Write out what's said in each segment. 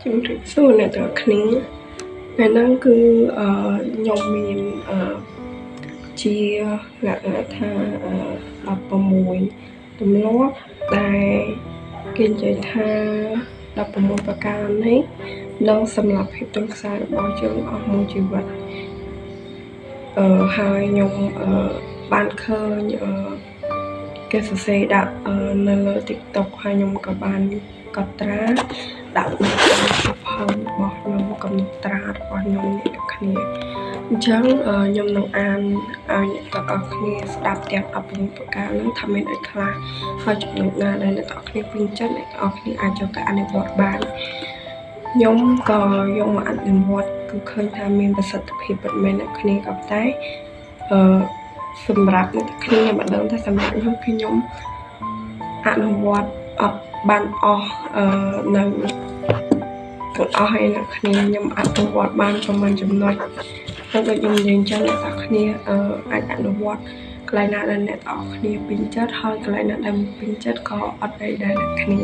ជំរាបសួរអ្នកទាំងអស់គ្នាថ្ងៃហ្នឹងគឺខ្ញុំមានជាលក្ខណៈថា16ទម្លាប់ដែលគេនិយាយថា16ប្រការនេះនឹងសម្រាប់ភាពទន់ខ្សោយរបស់យើងអស់មួយជីវិតហើយខ្ញុំបានឃើញគេសរសេរដាក់នៅលើ TikTok ហើយខ្ញុំក៏បានកត់ត្រាដាក់នៅក្នុងសៀវភៅរបស់ខ្ញុំកំណត់ត្រារបស់ខ្ញុំអ្នកគ្នាអញ្ចឹងខ្ញុំនឹងអានឲ្យអ្នកទាំងអស់គ្នាស្ដាប់ទាំង16ប្រការហ្នឹងថាមានអីខ្លះហើយចំណុចណាដែលអ្នកទាំងអស់គ្នាពេញចិត្តអ្នកទាំងអស់គ្នាអាចយកទៅអនុវត្តបានខ្ញុំក៏យកមកអនុវត្តគឺឃើញថាមានប្រសិទ្ធភាពពិតមែនអ្នកគ្នាក៏តែសម្រាប់អ្នកគ្នាមិនដឹងថាសម្រាប់ខ្ញុំអនុវត្តអត់បានអស់នៅទាំងអស់ហើយអ្នកគ្នាខ្ញុំអនុវត្តបានប្រហែលចំណុចហើយដូចខ្ញុំនិយាយអញ្ចឹងអ្នកទាំងគ្នាអាចអនុវត្តកន្លែងណាដែលអ្នកទាំងគ្នាពេញចិត្តហើយកន្លែងណាដែលមិនពេញចិត្តក៏អត់អីដែរអ្នកគ្នាអ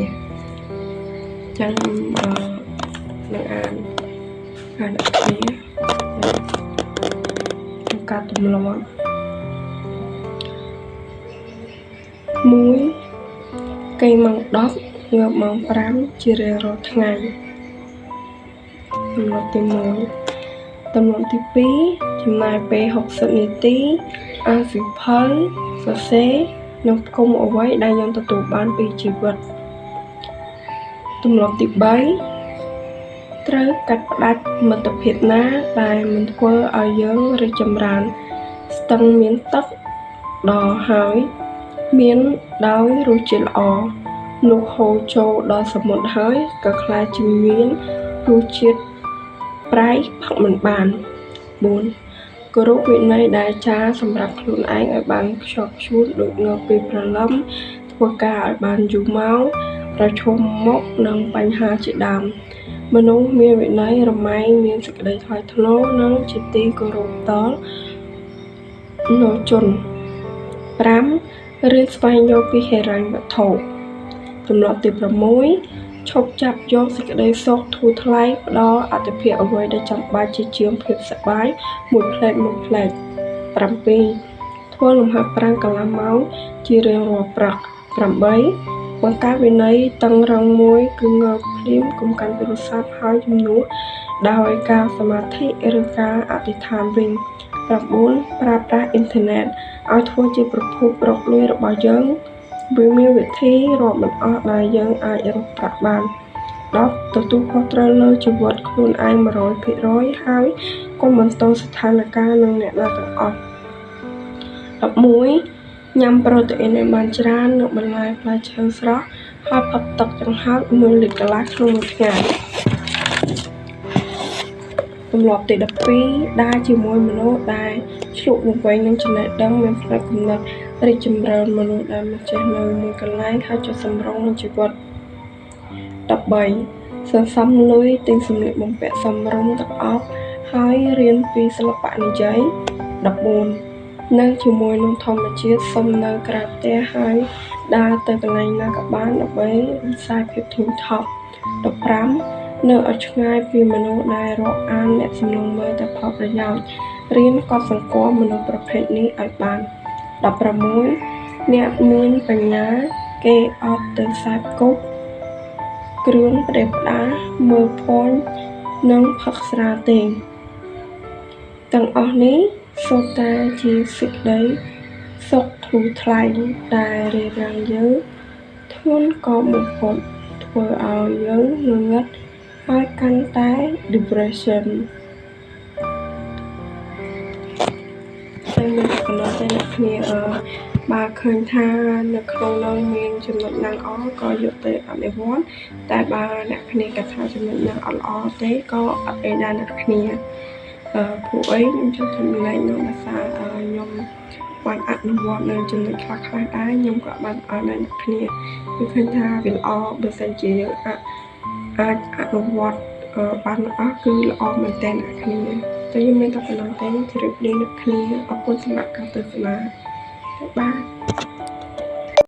ញ្ចឹងនឹងអានអ្នកគ្នាក្នុងការទម្លាប់1គេម៉ោង10ងើបម៉ោង5ជារៀងរាល់ថ្ងៃទម្លាប់ទី1ទម្លាប់ទី2ចំណាយពេល60នាទីអានសៀវភៅសរសេរនិងផ្គុំអ្វីដែលយើងទទួលបានពីជីវិតទម្លាប់ទី3ត្រូវកាត់ផ្ដាច់មិត្តភាពណាដែលមិនធ្វើឲ្យយើងរីកចម្រើនស្ទឹងមានទឹកដល់ហើយមានដោយរសជាតិល្អលុះហូរចូលដល់សមុទ្រហើយក៏ខ្លាចជាមានរសជាតិប្រៃផឹកមិនបាន4គោរពវិន័យដែលចារសម្រាប់ខ្លួនឯងឲ្យបានខ្ជាប់ខ្ជួនដូចងើបពីព្រលឹមធ្វើការឲ្យបានយូរម៉ោងប្រឈមមុខនឹងបញ្ហាជាដើមមនុស្សមានវិន័យរមែងមានសេចក្តីថ្លៃថ្នូរនិងជាទីគោរពដល់នរជន5រៀនស្វែងយល់ពីហិរញ្ញវត្ថុទម្លាប់ទី6ឈប់ចាប់យកសេចក្តីសុខធូរថ្លៃផ្ដល់អត្ថប្រយោជន៍អ្វីដែលចាំបាច់ជាជាងភាពសប្បាយមួយផ្លែក7ធ្វើលំហាត់ប្រាណកន្លះម៉ោងជារៀងរាល់ព្រឹក8បង្កើតវិន័យតឹងរឹងមួយគឺងើបភ្លាមកុំកាន់ទូរស័ព្ទហើយជំនួសដោយការសមាធិឬការអធិដ្ឋានវិញ9ប្រើប្រាស់អ៊ីនធឺណិតឲ្យធ្វើជាប្រភពរកលុយរបស់យើងវាមានវិធីរាប់មិនអស់ដែលយើងអាចរកប្រាក់បាន10ទទួលខុសត្រូវលើជីវិតខ្លួនឯង 100% ហើយកុំបន្តស្ថានភាពនឹងអ្នកណាទាំងអស់11ញ៉ាំប្រូតេអ៊ីនឲ្យបានច្រើននិងបន្លែផ្លែឈើស្រស់ហើយផឹកទឹកចង្ហើម1លីត្រកន្លះក្នុងមួយថ្ងៃទម្លាប់ទី12ដើរជាមួយមនុស្សដែលឆ្លុះវង្វេងនឹងចំណេះដឹងមានផ្នែកគំនិតរីកចម្រើនមនុស្សដែលមិនចេះនៅមួយកន្លែងហើយចុះសម្រុងនឹងជីវិត13សន្សំលុយទិញសម្លៀកបំពាក់សមរម្យទាំងអស់ហើយរៀនពីសិល្បៈនិយាយ14នៅជាមួយនឹងធម្មជាតិសុំនៅក្រៅផ្ទះហើយដើរទៅកន្លែងណាក៏បានដើម្បីរក្សាភាពធូរថប់15នៅឲ្យឆ្ងាយពីមនុស្សដែលរកអានអ្នកសំឡេងមើលតែផលប្រយោជន៍រៀនកត់សម្គាល់មនុស្សប្រភេទនេះឲ្យបាន16អ្នកមានបញ្ញាគេអត់ទៅខ្សែគប់គ្រឿងផ្ដេសផ្ដាមើលភ័ណ្ឌនិងផឹកស្រាទេទាំងអស់នេះសុទ្ធតែជាសេចក្តីសុខធូរថ្លៃដែលរារាំងយើងធ្ងន់ក៏បំផុតធ្វើឲ្យយើងងងឹតហើយកាន់តែ depression តែមានកន្លងតែអ្នកគ្នាបើឃើញថានៅក្នុងនោះមានចំណុចណាល្អក៏យកទៅអនុវត្តតែបើអ្នកគ្នាគិតថាចំណុចណាអត់ល្អទេក៏អត់អីដែរអ្នកគ្នាព្រោះអីខ្ញុំចង់ចំណែកនៅភាសាខ្ញុំបានអនុវត្តនៅចំណុចខ្លះៗដែរខ្ញុំក៏បានអរអ្នកគ្នាគឺឃើញថាវាល្អបើសិនជាយើងអាចអនុវត្តបានអស់គឺល្អមែនតើអ្នកគ្នាតែខ្ញុំមានតែប៉ុណ្ណឹងទេជម្រាបលាអ្នកគ្នាអរគុណសម្រាប់ការទស្សនាបាយ